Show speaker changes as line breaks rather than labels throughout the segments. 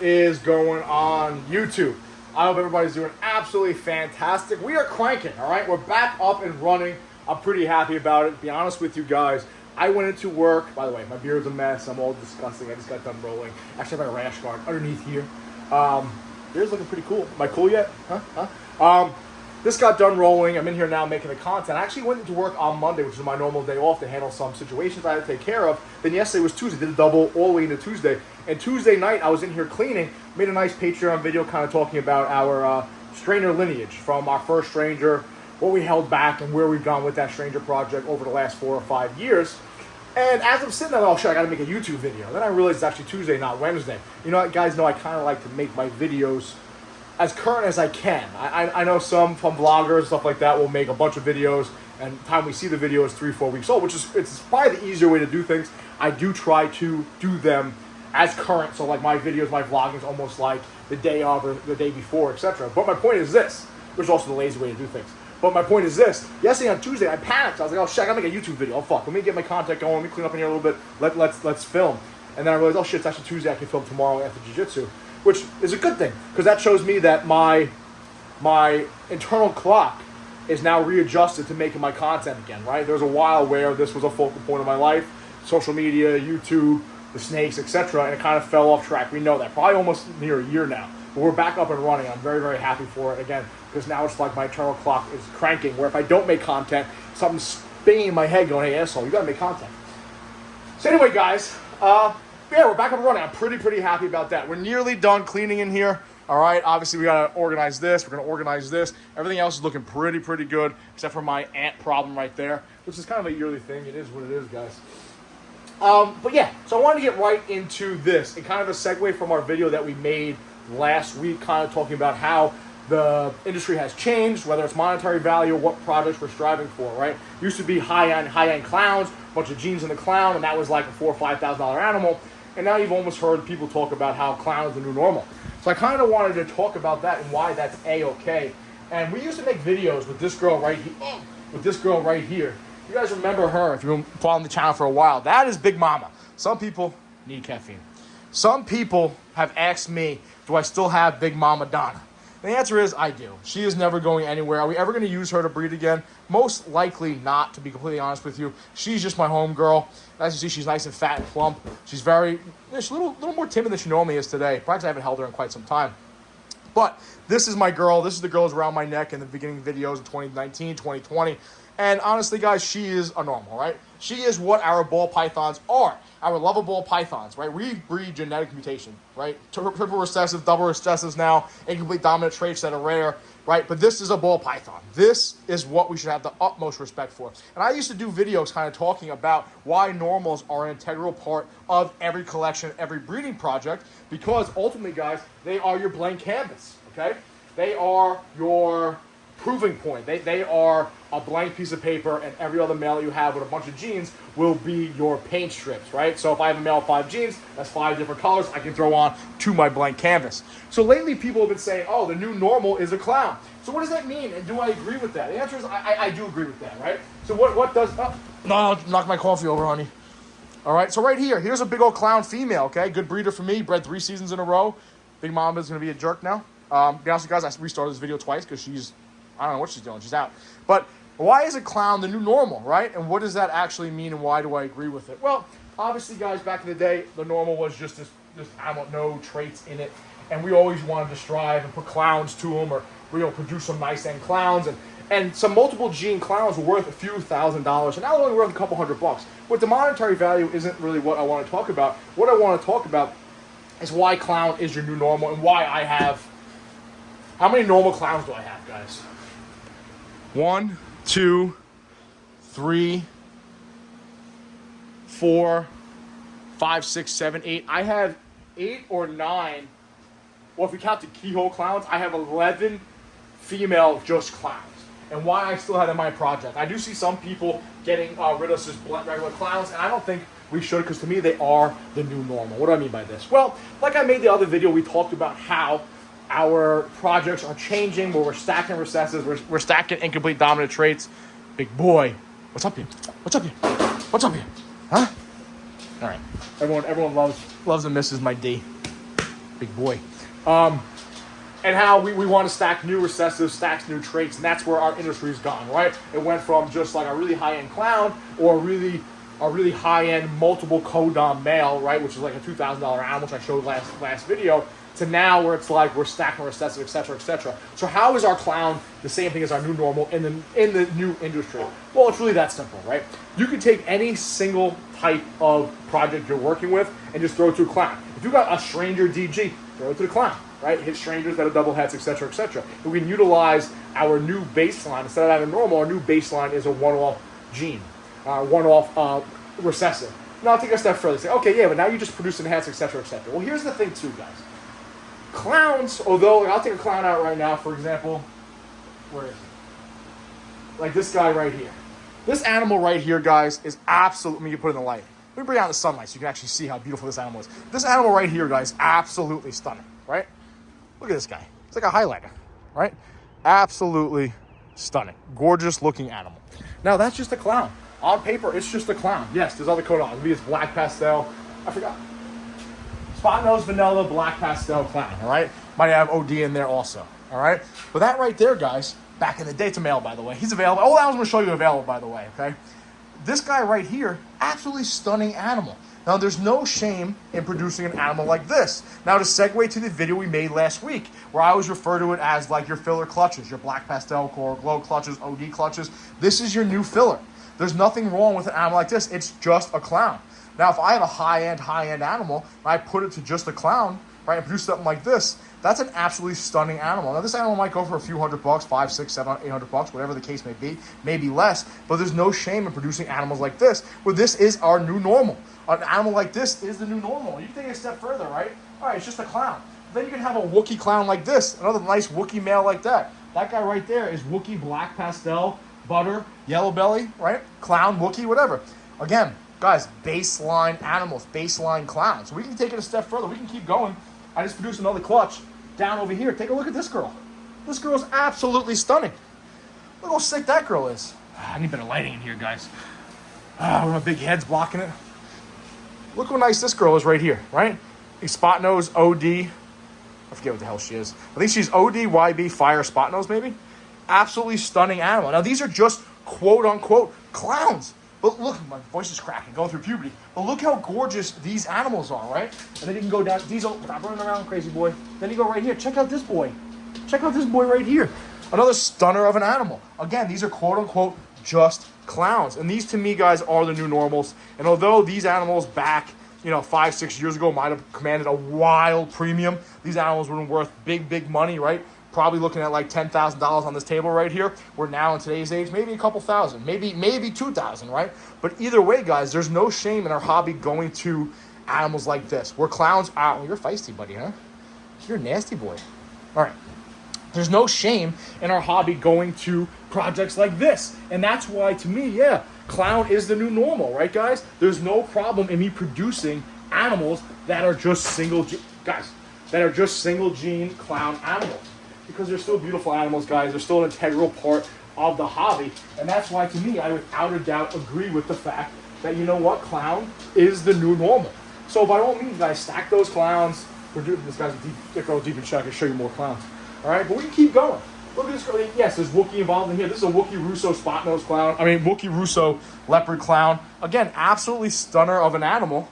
is going on YouTube? I hope everybody's doing absolutely fantastic. We are cranking, all right? We're back up and running. I'm pretty happy about it. To be honest with you guys, I went into work. By the way, my beard's a mess. I'm all disgusting. I just got done rolling. Actually, I have my rash guard underneath here. Beard's looking pretty cool. Am I cool yet? Huh? This got done rolling. I'm in here now making the content. I actually went into work on Monday, which is my normal day off, to handle some situations I had to take care of. Then yesterday was Tuesday. Did a double all the way into Tuesday. And Tuesday night, I was in here cleaning. Made a nice Patreon video kind of talking about our strainer lineage from our first stranger, what we held back, and where we've gone with that stranger project over the last 4 or 5 years. And as I'm sitting there, oh shit, I gotta make a YouTube video. Then I realized it's actually Tuesday, not Wednesday. You know what, guys know I kind of like to make my videos as current as I can. I know some vloggers, stuff like that, will make a bunch of videos, and the time we see the video is 3-4 weeks old, which is, it's probably the easier way to do things. I do try to do them as current, so like my videos, my vlogging is almost like the day of or the day before, etc. But my point is this, which is also the lazy way to do things. But my point is this, yesterday on Tuesday, I panicked. I was like, oh shit, I gotta make a YouTube video. Oh fuck, let me get my content going, let me clean up in here a little bit, let's film. And then I realized, oh shit, it's actually Tuesday, I can film tomorrow after jiu-jitsu. Which is a good thing, because that shows me that my internal clock is now readjusted to making my content again, right? There was a while where this was a focal point of my life, social media, YouTube, the snakes, etc., and it kind of fell off track. We know that. Probably almost near a year now. But we're back up and running. I'm very, very happy for it, again, because now it's like my internal clock is cranking, where if I don't make content, something's spinning in my head going, hey, asshole, you gotta make content. So anyway, guys, yeah, we're back up and running. I'm pretty happy about that. We're nearly done cleaning in here. All right, obviously we gotta organize this. We're gonna organize this. Everything else is looking pretty good, except for my ant problem right there, which is kind of a yearly thing. It is what it is, guys. But yeah, so I wanted to get right into this, and kind of a segue from our video that we made last week, kind of talking about how the industry has changed, whether it's monetary value or what projects we're striving for, right? Used to be high-end clowns, bunch of genes in the clown, and that was like a $4,000 or $5,000 animal. And now you've almost heard people talk about how clown is the new normal. So I kind of wanted to talk about that and why that's A-okay. And we used to make videos with this girl right here. You guys remember her if you've been following the channel for a while. That is Big Mama. Some people need caffeine. Some people have asked me, do I still have Big Mama Donna? And the answer is, I do. She is never going anywhere. Are we ever going to use her to breed again? Most likely not, to be completely honest with you. She's just my home girl. As you see, she's nice and fat and plump. She's she's a little more timid than she normally is today. Perhaps I haven't held her in quite some time. But this is my girl. This is the girl who's around my neck in the beginning videos of 2019, 2020. And honestly, guys, she is a normal, right? She is what our ball pythons are. Our lovable pythons, right? We breed genetic mutation, right? Triple recessive, double recessives now, incomplete dominant traits that are rare, right? But this is a ball python. This is what we should have the utmost respect for. And I used to do videos kind of talking about why normals are an integral part of every collection, every breeding project, because ultimately, guys, they are your blank canvas, okay? They are your proving point. They are a blank piece of paper, and every other male you have with a bunch of genes will be your paint strips, right? So if I have a male 5 genes, that's 5 different colors I can throw on to my blank canvas. So lately people have been saying, oh, the new normal is a clown. So what does that mean, and do I agree with that? The answer is I do agree with that, right? So what does, no, knock my coffee over, honey. All right, so right here, here's a big old clown female, okay? Good breeder for me, bred 3 seasons in a row. Big Mama is gonna be a jerk now. To be honest with you guys, I restarted this video twice because I don't know what she's doing. She's out. But why is a clown the new normal, right? And what does that actually mean, and why do I agree with it? Well, obviously, guys, back in the day, the normal was just this animal, no traits in it. And we always wanted to strive and put clowns to them, or produce some nice end clowns. And some multiple gene clowns were worth a few $1,000s, and now they're only worth a couple $100. But the monetary value isn't really what I want to talk about. What I want to talk about is why clown is your new normal, and why I have... How many normal clowns do I have, guys? 1, 2, 3, 4, 5, 6, 7, 8. I have 8 or 9. Well, if we count the keyhole clowns, I have 11 female just clowns. And why I still have in my project. I do see some people getting rid of just regular clowns, and I don't think we should, because to me they are the new normal. What do I mean by this? Well, like I made the other video, we talked about how our projects are changing, where we're stacking recessives, we're stacking incomplete dominant traits. Big boy, what's up here? What's up here? What's up here? Huh? All right. Everyone loves and misses my D. big boy. And how we want to stack new recessives, stacks new traits, and that's where our industry's gone, right? It went from just like a really high-end clown or a really high-end multiple codon male, right, which is like a $2,000 animal, which I showed last video, to now where it's like we're stacking recessive, etc., etc. So how is our clown the same thing as our new normal in the new industry? Well, it's really that simple, right? You can take any single type of project you're working with and just throw it to a clown. If you got a stranger DG, throw it to the clown. Right, hit strangers that are double heads, etc., etc. And we can utilize our new baseline instead of having normal. Our new baseline is a one-off gene, one-off recessive. Now I'll take a step further. Say, okay, yeah, but now you just produce enhanced, etc., etc. Well, here's the thing, too, guys. Clowns, although like, I'll take a clown out right now, for example. Where is he? Like this guy right here. This animal right here, guys, is absolutely. Let me put it in the light. Let me bring it out in the sunlight so you can actually see how beautiful this animal is. This animal right here, guys, absolutely stunning, right? Look at this guy. It's like a highlighter, right? Absolutely stunning. Gorgeous looking animal. Now, that's just a clown. On paper, it's just a clown. Yes, there's other codons. Maybe it's black pastel. I forgot. Spot nose, vanilla, black pastel clown, all right? Might have OD in there also, all right? But that right there, guys, back in the day, it's a male, by the way. He's available. Oh, I was going to show you available, by the way, okay? This guy right here, absolutely stunning animal. Now, there's no shame in producing an animal like this. Now, to segue to the video we made last week, where I always refer to it as like your filler clutches, your black pastel, core, glow clutches, OD clutches. This is your new filler. There's nothing wrong with an animal like this. It's just a clown. Now, if I have a high-end animal, and I put it to just a clown, right, and produce something like this, that's an absolutely stunning animal. Now, this animal might go for a few $100, $500, $600, $700, $800, whatever the case may be, maybe less, but there's no shame in producing animals like this, where this is our new normal. An animal like this is the new normal. You can take it a step further, right? All right, it's just a clown. Then you can have a Wookiee clown like this, another nice Wookiee male like that. That guy right there is Wookiee black pastel, butter, yellow belly, right? Clown, Wookiee, whatever. Again, guys, baseline animals, baseline clowns. So we can take it a step further. We can keep going. I just produced another clutch down over here. Take a look at this girl. This girl is absolutely stunning. Look how sick that girl is. I need better lighting in here, guys. One of my big heads blocking it. Look how nice this girl is right here, right? A spot nose OD. I forget what the hell she is. I think she's OD, YB, fire, spot nose maybe. Absolutely stunning animal. Now, these are just quote-unquote clowns. But look, my voice is cracking, going through puberty. But look how gorgeous these animals are, right? And then you can go down. Diesel, stop running around, crazy boy. Then you go right here. Check out this boy. Check out this boy right here. Another stunner of an animal. Again, these are quote-unquote just clowns. And these, to me, guys, are the new normals. And although these animals back, 5-6 years ago might have commanded a wild premium, these animals were worth big money, right? Probably looking at like $10,000 on this table right here. We're now in today's age, maybe a couple thousand, maybe 2,000, right? But either way, guys, there's no shame in our hobby going to animals like this. We're clowns. Well, you're feisty, buddy, huh? You're a nasty boy. All right. There's no shame in our hobby going to projects like this. And that's why, to me, yeah, clown is the new normal, right, guys? There's no problem in me producing animals that are just single gene clown animals. Because they're still beautiful animals, guys. They're still an integral part of the hobby. And that's why, to me, I without a doubt agree with the fact that, you know what, clown is the new normal. So by all means, guys, stack those clowns. This guy's deep in check. I can show you more clowns. All right, but we can keep going. Look at this girl. Yes, there's Wookiee involved in here. This is a Wookiee Russo spot nose clown. Wookiee Russo leopard clown. Again, absolutely stunner of an animal.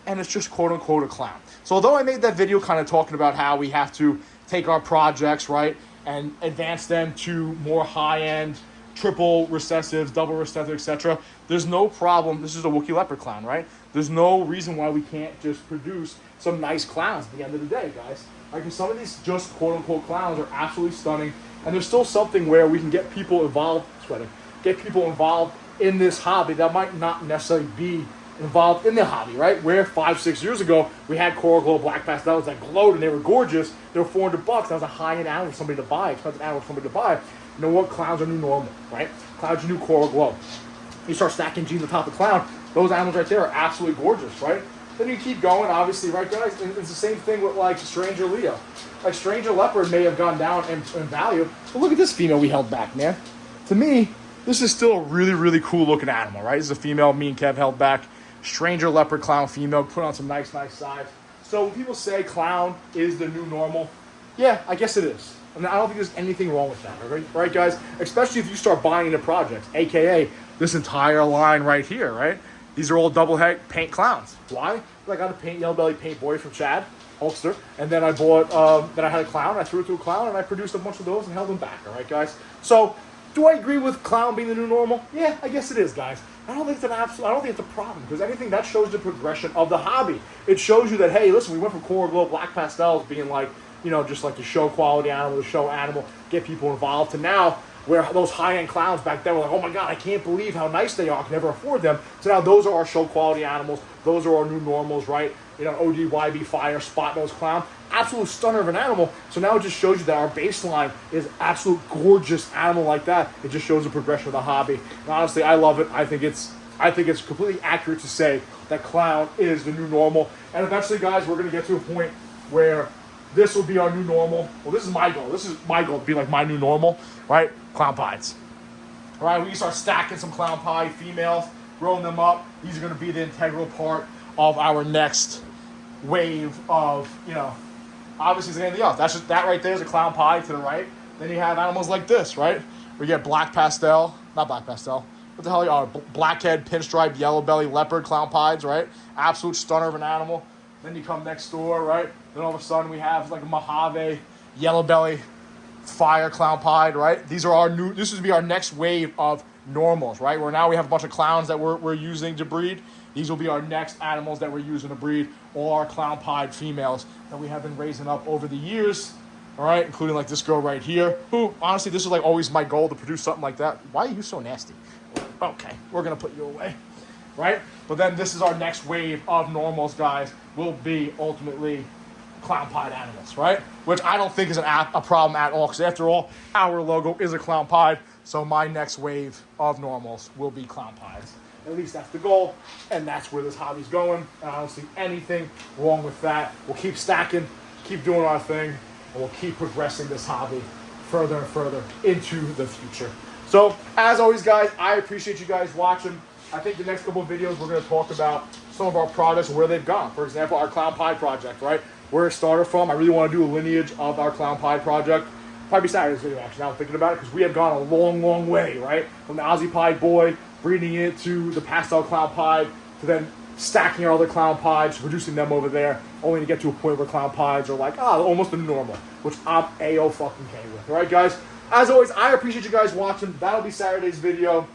And it's just quote-unquote a clown. So although I made that video kind of talking about how we have to take our projects, right, and advance them to more high-end triple recessives, double recessives, etc. There's no problem. This is a Wookiee leopard clown, right? There's no reason why we can't just produce some nice clowns at the end of the day, guys. Like, some of these just quote-unquote clowns are absolutely stunning, and there's still something where we can get people involved, in this hobby that might not necessarily be involved in the hobby, right? Where 5-6 years ago we had coral glow black pastels that glowed and they were gorgeous. They were $400. That was a high-end animal for somebody to buy, expensive animal for somebody to buy. You know what? Clowns are new normal, right? Clowns are new coral glow. You start stacking genes on top of clown, those animals right there are absolutely gorgeous, right? Then you keep going, obviously, right, guys? And it's the same thing with like Stranger Leo. Like Stranger Leopard may have gone down in value, but look at this female we held back, man. To me, this is still a really, really cool looking animal, right? This is a female me and Kev held back. Stranger Leopard clown female, put on some nice size. So when people say clown is the new normal, yeah, I guess it is. I mean, I don't think there's anything wrong with that, right, guys? Especially if you start buying into projects, aka this entire line right here, right? These are all double head paint clowns. Why? I got a paint Yellow Belly Paint Boy from Chad Hulkster, and then I bought, then I had a clown, I threw it to a clown, and I produced a bunch of those and held them back, all right, guys? So, do I agree with clown being the new normal? Yeah, I guess it is, guys. I don't think it's I don't think it's a problem, because anything that shows the progression of the hobby. It shows you that, hey, listen, we went from Coral Glow Black Pastels being like, you know, just like the show quality animal, the show animal, get people involved, to now where those high-end clowns back then were like, oh my God, I can't believe how nice they are, I can never afford them. So now those are our show quality animals, those are our new normals, right? You know, ODYB Fire, Spot Nose Clown, absolute stunner of an animal. So now it just shows you that our baseline is absolute gorgeous animal like that. It just shows the progression of the hobby. And honestly, I love it. I think it's completely accurate to say that clown is the new normal. And eventually, guys, we're going to get to a point where this will be our new normal. Well, this is my goal. This is my goal to be like my new normal, right? Clown pies. All right, we can start stacking some clown pie females, growing them up. These are going to be the integral part of our next wave of, you know, obviously it's anything else. That's just, that right there is a clown pie to the right. Then you have animals like this, right? We get black pastel, not black pastel. What the hell are blackhead, pinstripe, yellow belly, leopard clown pies, right? Absolute stunner of an animal. Then you come next door, right? Then all of a sudden we have like a Mojave, yellow belly, fire clown pied, right? These are our new, this would be our next wave of normals, right? Where now we have a bunch of clowns that we're using to breed. These will be our next animals that we're using to breed, all our clown pied females that we have been raising up over the years, all right? Including like this girl right here, who honestly, this is like always my goal to produce something like that. Why are you so nasty? Okay, we're gonna put you away, right? But then this is our next wave of normals, guys, will be ultimately clown pied animals, right? Which I don't think is a problem at all, because after all, our logo is a clown pied. So my next wave of normals will be clown pies. At least that's the goal, and that's where this hobby's going. And I don't see anything wrong with that. We'll keep stacking, keep doing our thing, and we'll keep progressing this hobby further and further into the future. So, as always, guys, I appreciate you guys watching. I think the next couple of videos we're going to talk about some of our products and where they've gone. For example, our clown pie project, right? Where it started from. I really want to do a lineage of our clown pie project. Probably Saturday's video, actually, now I'm thinking about it, because we have gone a long, long way, right? From the Aussie Pie Boy, breeding it to the pastel clown pie, to then stacking our other clown pies, producing them over there, only to get to a point where clown pies are like, almost a normal, which I'm A-O-fucking-K with. All right, guys? As always, I appreciate you guys watching. That'll be Saturday's video.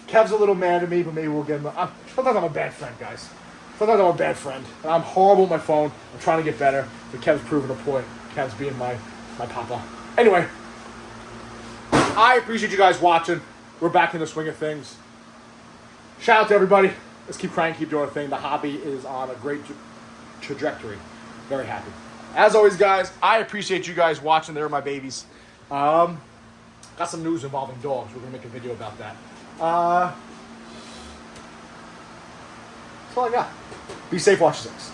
Kev's a little mad at me, but maybe we'll get him. Sometimes I'm a bad friend, guys. Sometimes I'm a bad friend. And I'm horrible with my phone. I'm trying to get better. But Kev's proving a point. Kev's being my papa. Anyway, I appreciate you guys watching. We're back in the swing of things. Shout out to everybody. Let's keep crying, keep doing our thing. The hobby is on a great trajectory. Very happy. As always, guys, I appreciate you guys watching. They're my babies. Got some news involving dogs. We're going to make a video about that. That's all I got. Be safe, watch 6.